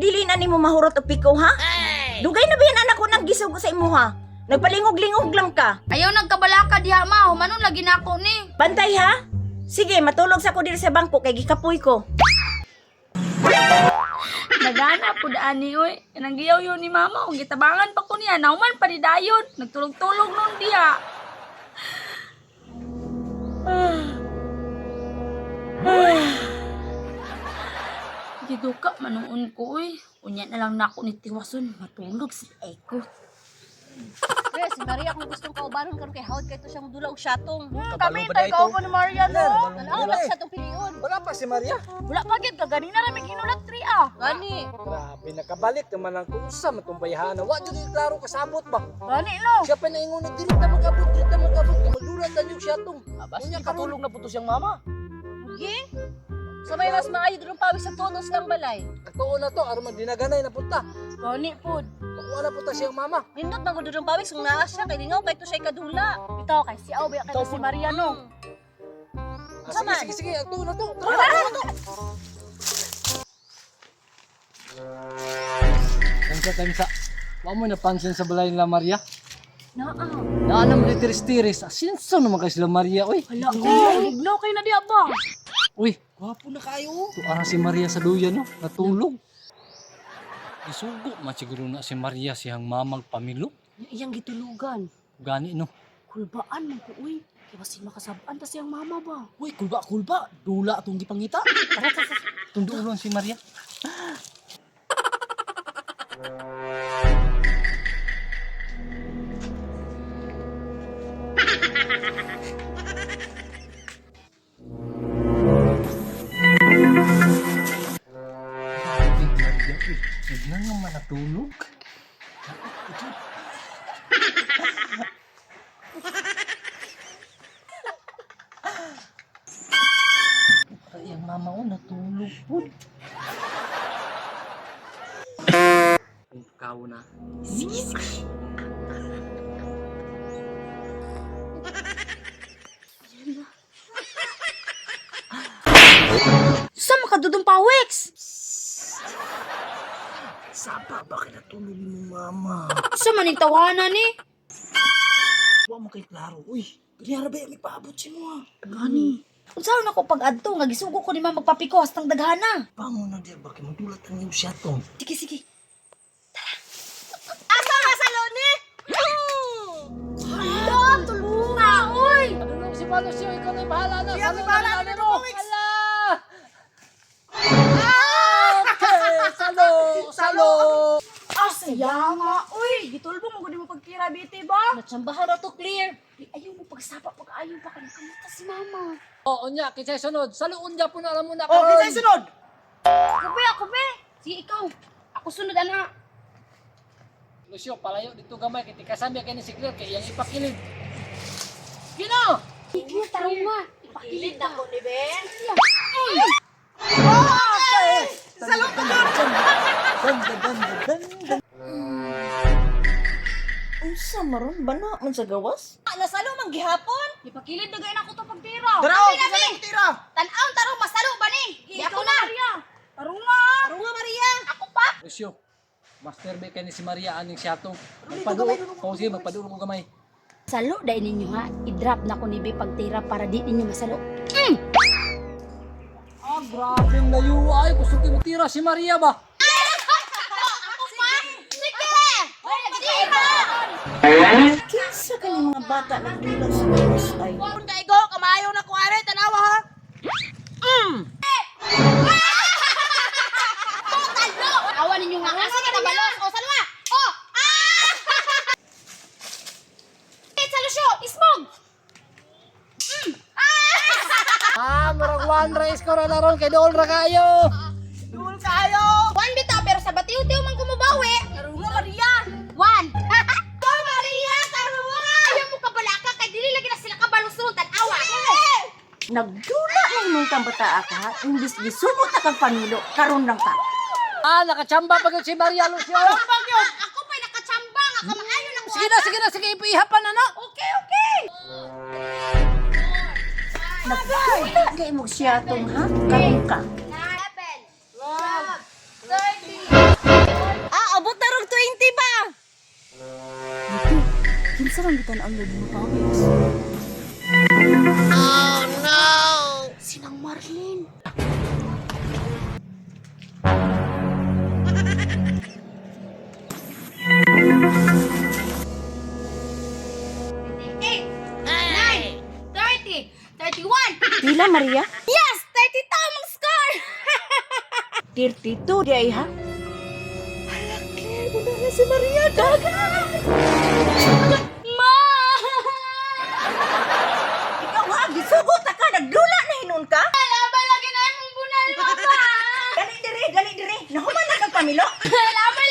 dili na nimo mahurot og piko ha? Dugay na ba yan anak ko nang gisug sa imo ha? Nagpalingog-lingog lang ka. Ayaw nagkabalaka diha ma, humanon lagi nako ni. Bantay ha? Sige, matulog sa ko diri sa bangko kay gikapoy ko. Nagana po ani oy. Nanggiyaw yun ni mama, ug gitabangan pa ko niya, nauman pa di dayon. Nagtulog-tulog nun diha. Giduka manuon ko oy. Unya na lang nako ni tiwason, matulog si Eko. Pre, si Maria kung gustong kaubanon karon kay hawd kay to siyang dula og syatong. Kami tay ko ni Maria no. Tanaw lang sa tong pilion. Wala pa si Maria. Wala pa gid ganina na may ginulat tri ah. Gani. Grabe, nakabalik naman ang kusa matong bayhana. Wa jud klaro kasabot ba? Gani no. Siya pa naingon na dili ta magabot, magdulat ta yung siyatong. Unya katulog na puto siyang mama. Gi? So may mas maayo dulong pawis sa tonos ng balay. Katuo na to aron magdinaganay na punta. Gani pod. Kuha na punta siyang mama. Nindot man dulong pawis kung naa siya kay lingaw kay to siya kadula. Bitaw kay si Aw kay Ikaw si po. Maria no. Sige, agtuo na to. Kansa. Wa mo napansin sa balay nila Maria? Naa. Naanam ni tiris-tiris. Asinso naman kay sila Maria, oy. Hala, iglaw kay na di ba? Uy, gwapo na kayo. Tuara si Maria sa duyan, no? Natulog. Isugo, siguro na si Maria siyang mamag pamilo. Iyang gitulugan. Gani, no? Kulbaan man ko uy. Kaya kasi makasabaan ta siyang mama ba? Uy, kulba. Dula atong gipangita. Tundulon si Maria. Huwag na nga manatulog. Ay, ang mama ko natulog po. Ikaw na. Sige. Sa makadudong pawex. Sapa ba kinatulog mo, mama? Sa maning tawanan ni. Huwag mo kay klaro. Uy, ganyan ba yung ipaabot si mo, ha? Gani. Unsaon ako pag adto nga gisugo ko ni mama magpapiko hastang daghana. Bangon na diya, bakit magdulat ang iyong siyatong? Sige. Asa ka sa loni? Hala, tulunga oy. Ano si Palo siya? Ikaw na yung bahala na. Siya may bahala na mo. Hala! Okay, salo! Ah, saya nga oy. Gitulbong mo gud mo pagkira biti ba? Natsambahan na to clear. Ayaw mo pagsapa pag-ayaw pa kanang kamusta si mama. Oo niya, kisay sunod. Saloon niya po na alam mo na. Oh, kisay sunod. Ako be. Si ikaw. Ako sunod ana. Lucio, palayo dito gamay. Kiti kasami kay ni si Claire. Kaya iyang ipakilid. Gino! Sige, tarong nga. Pakilid na ko ni Ben. Salong ka Unsa maron bana man sa gawas? Nasalo man gihapon. Ipakilid na gayon ako to pagtira. Daraw, kisa lang tira. Tan-aw tarong masalo ba ni? Ako na. Tarong nga. Tarong nga Maria. Ako pa. Lucio, master be kay ni si Maria aning siyatong. Magpadulo. Oo sige, magpadulo ko gamay. Salo dahil ninyo ha. I-drop na ko ni Be pagtira para di ninyo masalo. Ah, grabe ang layo ay. Gusto ko tira si Maria ba? Ako pa. Sige. Kinsa ka ng mga bata nagdula sa gawas ay? Kung kay go, kamayo na ko are tanawa ha. Talo. Awan ninyo nga. Asa ka na balos? O salo nga. O. Salo siyo. Ismog. Ah, murag one race ko na ron kay doon ra kayo. Dul kayo. One bitaw pero sa batiw-tiw man kumubawi. Tarong nga Maria. One. Go Maria, tarunga. Ayaw mo kabalaka kay dili lagi na sila kabalusun tan-awa. Nagdula man mong kang bata ka, imbis gisubot na kang Pangulo, karon lang ka. Ah, nakachamba pa gyud si Maria Lucio. Ako pa'y nakachamba nga kamaayo na ko. Sige, ipihapan na no. Okay. Nagdula mo siya tong ha? Karon ka. 11, 12, 13, Dito, kinsa lang kita ang lagi mo pawis. Sinang Marlene. Pila, Maria? Yes! 30 tamang score! 32 di ay ha? Hala, Claire, muna na si Maria, dagat! Ma! Ikaw ha, gisugot ka, nagdula na hinon ka? Labay lagi na mong bunal, Papa! Dali dire, dali dire. Nahuman na kang pamilo? Labay